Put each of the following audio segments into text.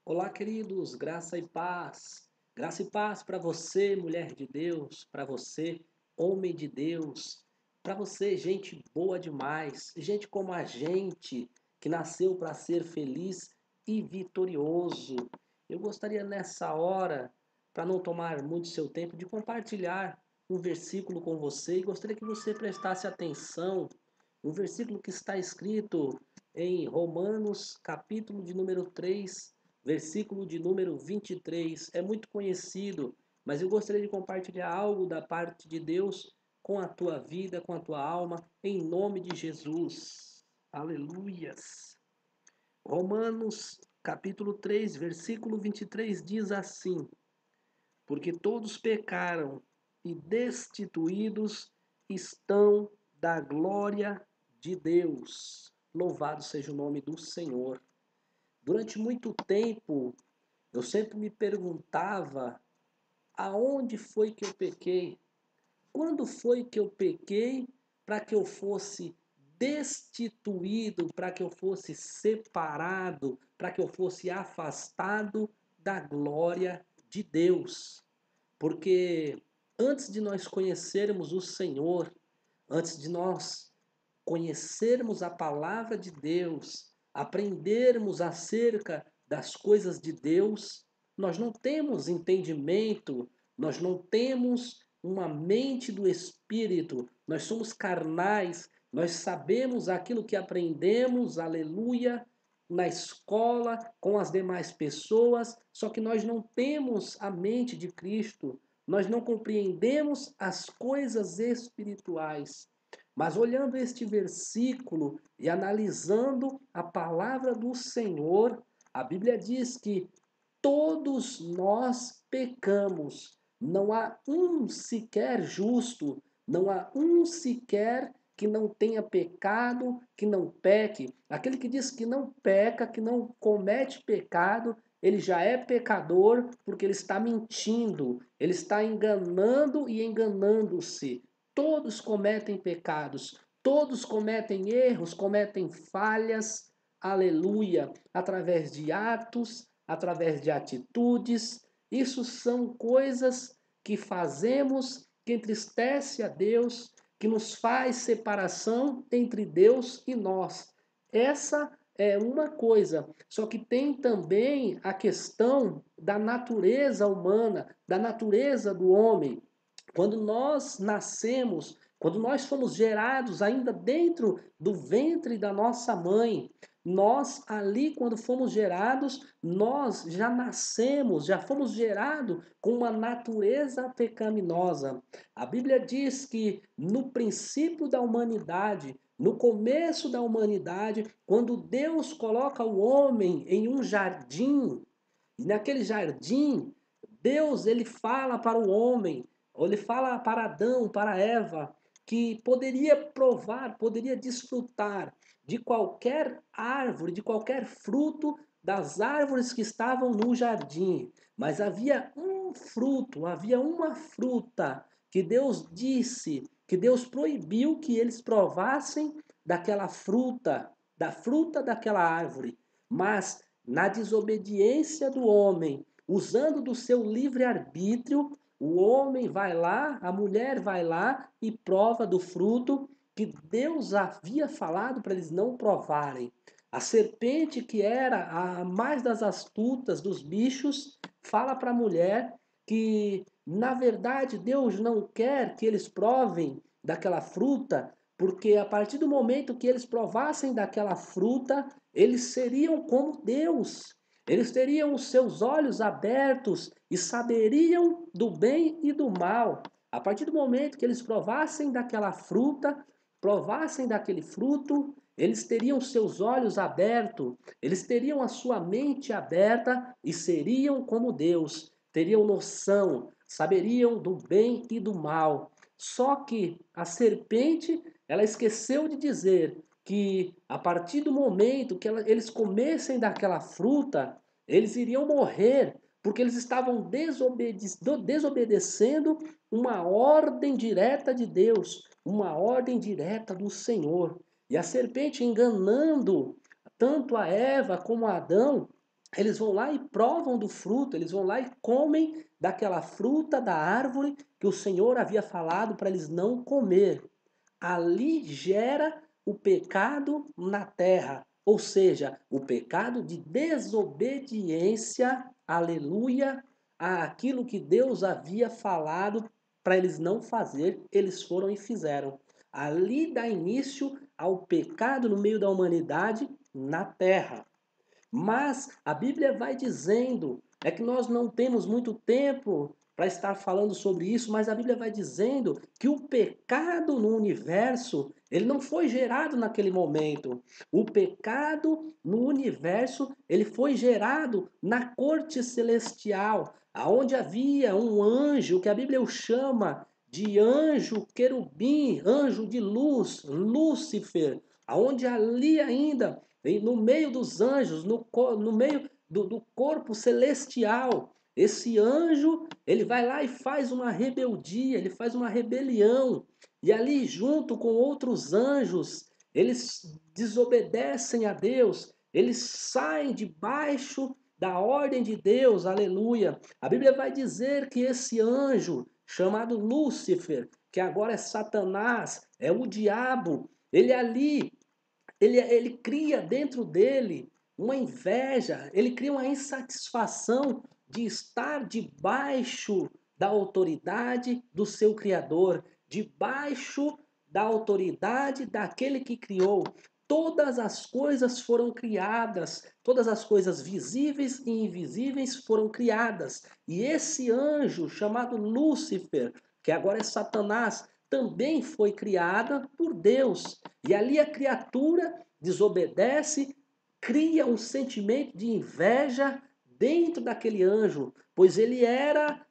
Olá, queridos, graça e paz. Graça e paz para você, mulher de Deus, para você, homem de Deus, para você, gente boa demais, gente como a gente, que nasceu para ser feliz e vitorioso. Eu gostaria nessa hora, para não tomar muito seu tempo, de compartilhar um versículo com você e gostaria que você prestasse atenção. Um versículo que está escrito em Romanos, capítulo de número 3, versículo de número 23. É muito conhecido, mas eu gostaria de compartilhar algo da parte de Deus com a tua vida, com a tua alma, em nome de Jesus. Aleluias. Romanos, capítulo 3, versículo 23 diz assim: Porque todos pecaram e destituídos estão da glória de Deus. Louvado seja o nome do Senhor. Durante muito tempo, eu sempre me perguntava aonde foi que eu pequei? Quando foi que eu pequei para que eu fosse destituído, para que eu fosse separado, para que eu fosse afastado da glória de Deus? Porque antes de nós conhecermos o Senhor, antes de nós conhecermos a palavra de Deus, aprendermos acerca das coisas de Deus, nós não temos entendimento, nós não temos uma mente do Espírito, nós somos carnais, nós sabemos aquilo que aprendemos, aleluia, na escola, com as demais pessoas, só que nós não temos a mente de Cristo, nós não compreendemos as coisas espirituais. Mas olhando este versículo e analisando a palavra do Senhor, a Bíblia diz que todos nós pecamos. Não há um sequer justo, não há um sequer que não tenha pecado, que não peque. Aquele que diz que não peca, que não comete pecado, ele já é pecador porque ele está mentindo, ele está enganando e enganando-se. Todos cometem pecados, todos cometem erros, cometem falhas, aleluia, através de atos, através de atitudes. Isso são coisas que fazemos que entristece a Deus, que nos faz separação entre Deus e nós. Essa é uma coisa. Só que tem também a questão da natureza humana, da natureza do homem. Quando nós nascemos, quando nós fomos gerados ainda dentro do ventre da nossa mãe, nós ali, quando fomos gerados, nós já nascemos, já fomos gerados com uma natureza pecaminosa. A Bíblia diz que no princípio da humanidade, no começo da humanidade, quando Deus coloca o homem em um jardim, e naquele jardim, Deus ele fala para o homem, ou ele fala para Adão, para Eva, que poderia provar, poderia desfrutar de qualquer árvore, de qualquer fruto das árvores que estavam no jardim. Mas havia um fruto, havia uma fruta que Deus disse, que Deus proibiu que eles provassem daquela fruta, da fruta daquela árvore. Mas na desobediência do homem, usando do seu livre-arbítrio, o homem vai lá, a mulher vai lá e prova do fruto que Deus havia falado para eles não provarem. A serpente, que era a mais das astutas dos bichos, fala para a mulher que, na verdade, Deus não quer que eles provem daquela fruta, porque a partir do momento que eles provassem daquela fruta, eles seriam como Deus. Eles teriam os seus olhos abertos e saberiam do bem e do mal. A partir do momento que eles provassem daquela fruta, provassem daquele fruto, eles teriam seus olhos abertos, eles teriam a sua mente aberta e seriam como Deus, teriam noção, saberiam do bem e do mal. Só que a serpente, ela esqueceu de dizer que a partir do momento que eles comessem daquela fruta, eles iriam morrer, porque eles estavam desobedecendo uma ordem direta de Deus, uma ordem direta do Senhor. E a serpente enganando tanto a Eva como a Adão, eles vão lá e provam do fruto, eles vão lá e comem daquela fruta da árvore que o Senhor havia falado para eles não comer. Ali gera o pecado na terra, ou seja, o pecado de desobediência, aleluia, àquilo que Deus havia falado para eles não fazer, eles foram e fizeram. Ali dá início ao pecado no meio da humanidade na terra. Mas a Bíblia vai dizendo, é que nós não temos muito tempo para estar falando sobre isso, mas a Bíblia vai dizendo que o pecado no universo, ele não foi gerado naquele momento. O pecado no universo, ele foi gerado na corte celestial, aonde havia um anjo que a Bíblia o chama de anjo querubim, anjo de luz, Lúcifer, aonde ali ainda no meio dos anjos, no meio do corpo celestial. Esse anjo, ele vai lá e faz uma rebeldia, ele faz uma rebelião. E ali, junto com outros anjos, eles desobedecem a Deus, eles saem debaixo da ordem de Deus, aleluia. A Bíblia vai dizer que esse anjo, chamado Lúcifer, que agora é Satanás, é o diabo, ele ali ele cria dentro dele uma inveja, ele cria uma insatisfação de estar debaixo da autoridade do seu Criador, debaixo da autoridade daquele que criou. Todas as coisas foram criadas, todas as coisas visíveis e invisíveis foram criadas. E esse anjo chamado Lúcifer, que agora é Satanás, também foi criada por Deus. E ali a criatura desobedece, cria um sentimento de inveja dentro daquele anjo, pois ele era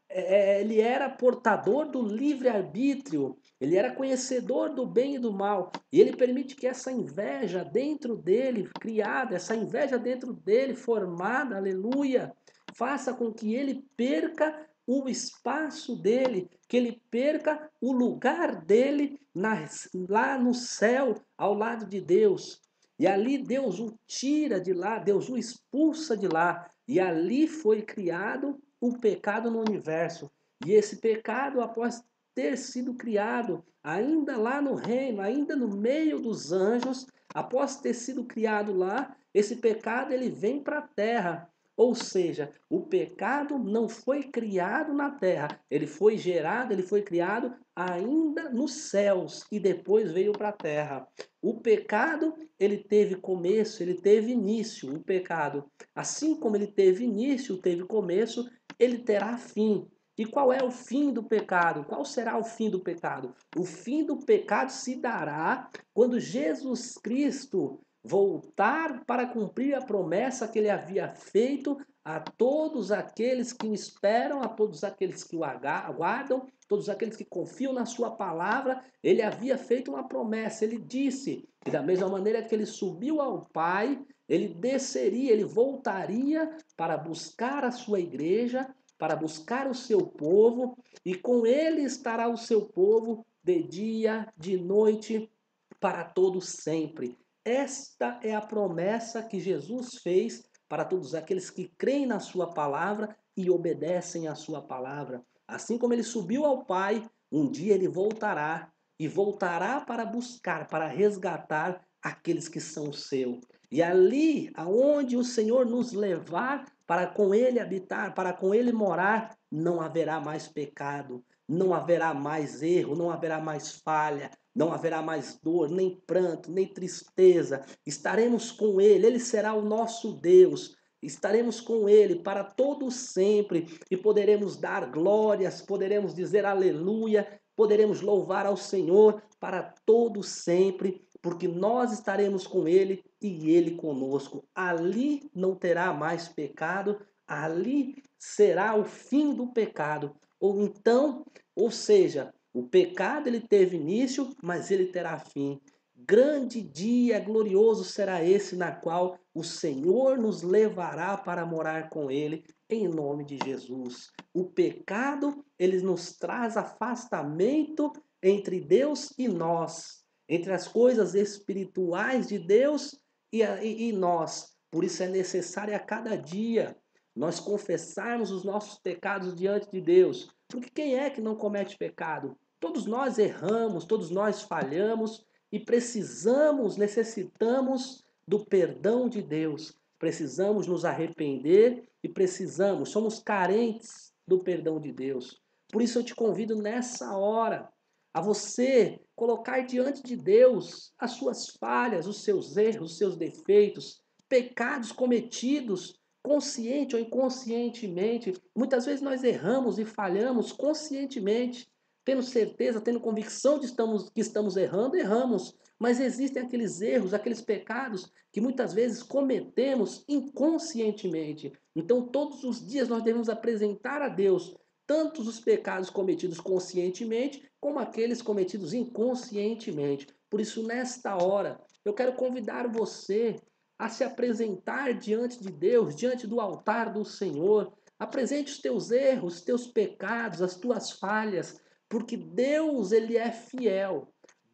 portador do livre-arbítrio, ele era conhecedor do bem e do mal, e ele permite que essa inveja dentro dele, criada, essa inveja dentro dele, formada, aleluia, faça com que ele perca o espaço dele, que ele perca o lugar dele lá no céu, ao lado de Deus. E ali Deus o tira de lá, Deus o expulsa de lá. E ali foi criado o pecado no universo. E esse pecado, após ter sido criado, ainda lá no reino, ainda no meio dos anjos, após ter sido criado lá, esse pecado ele vem para a terra. Ou seja, o pecado não foi criado na terra, ele foi gerado, ele foi criado ainda nos céus e depois veio para a terra. O pecado, ele teve começo, ele teve início, o pecado. Assim como ele teve início, teve começo, ele terá fim. E qual é o fim do pecado? Qual será o fim do pecado? O fim do pecado se dará quando Jesus Cristo voltar para cumprir a promessa que ele havia feito a todos aqueles que o esperam, a todos aqueles que o aguardam, todos aqueles que confiam na sua palavra. Ele havia feito uma promessa, ele disse que da mesma maneira que ele subiu ao Pai, ele desceria, ele voltaria para buscar a sua igreja, para buscar o seu povo, e com ele estará o seu povo de dia, de noite, para todos sempre. Esta é a promessa que Jesus fez para todos aqueles que creem na sua palavra e obedecem à sua palavra. Assim como ele subiu ao Pai, um dia ele voltará e voltará para buscar, para resgatar aqueles que são seus. E ali, aonde o Senhor nos levar para com ele habitar, para com ele morar, não haverá mais pecado, não haverá mais erro, não haverá mais falha, não haverá mais dor, nem pranto, nem tristeza. Estaremos com Ele, Ele será o nosso Deus. Estaremos com Ele para todo sempre e poderemos dar glórias, poderemos dizer aleluia, poderemos louvar ao Senhor para todo sempre, porque nós estaremos com Ele e Ele conosco. Ali não terá mais pecado, ali será o fim do pecado. Ou então, ou seja, o pecado ele teve início, mas ele terá fim. Grande dia glorioso será esse na qual o Senhor nos levará para morar com ele, em nome de Jesus. O pecado, ele nos traz afastamento entre Deus e nós, entre as coisas espirituais de Deus e nós. Por isso é necessário a cada dia nós confessarmos os nossos pecados diante de Deus. Porque quem é que não comete pecado? Todos nós erramos, todos nós falhamos e precisamos, necessitamos do perdão de Deus. Precisamos nos arrepender e precisamos, somos carentes do perdão de Deus. Por isso eu te convido nessa hora a você colocar diante de Deus as suas falhas, os seus erros, os seus defeitos, pecados cometidos consciente ou inconscientemente. Muitas vezes nós erramos e falhamos conscientemente, tendo certeza, tendo convicção de que estamos errando, erramos. Mas existem aqueles erros, aqueles pecados que muitas vezes cometemos inconscientemente. Então, todos os dias nós devemos apresentar a Deus tanto os pecados cometidos conscientemente, como aqueles cometidos inconscientemente. Por isso, nesta hora, eu quero convidar você a se apresentar diante de Deus, diante do altar do Senhor. Apresente os teus erros, os teus pecados, as tuas falhas, porque Deus, ele é fiel.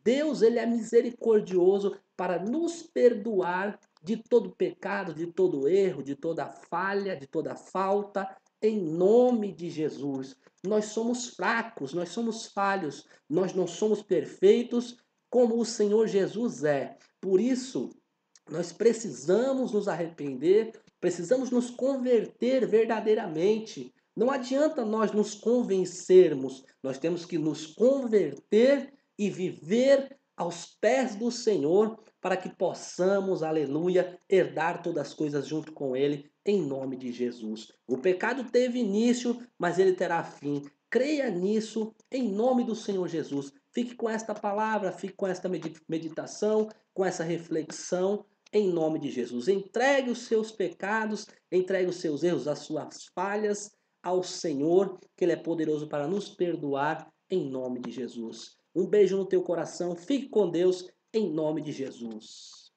Deus, ele é misericordioso para nos perdoar de todo pecado, de todo erro, de toda falha, de toda falta, em nome de Jesus. Nós somos fracos, nós somos falhos, nós não somos perfeitos como o Senhor Jesus é. Por isso, nós precisamos nos arrepender, precisamos nos converter verdadeiramente. Não adianta nós nos convencermos, nós temos que nos converter e viver aos pés do Senhor para que possamos, aleluia, herdar todas as coisas junto com Ele, em nome de Jesus. O pecado teve início, mas ele terá fim. Creia nisso, em nome do Senhor Jesus. Fique com esta palavra, fique com esta meditação, com essa reflexão, em nome de Jesus. Entregue os seus pecados, entregue os seus erros, as suas falhas ao Senhor, que Ele é poderoso para nos perdoar, em nome de Jesus. Um beijo no teu coração, fique com Deus, em nome de Jesus.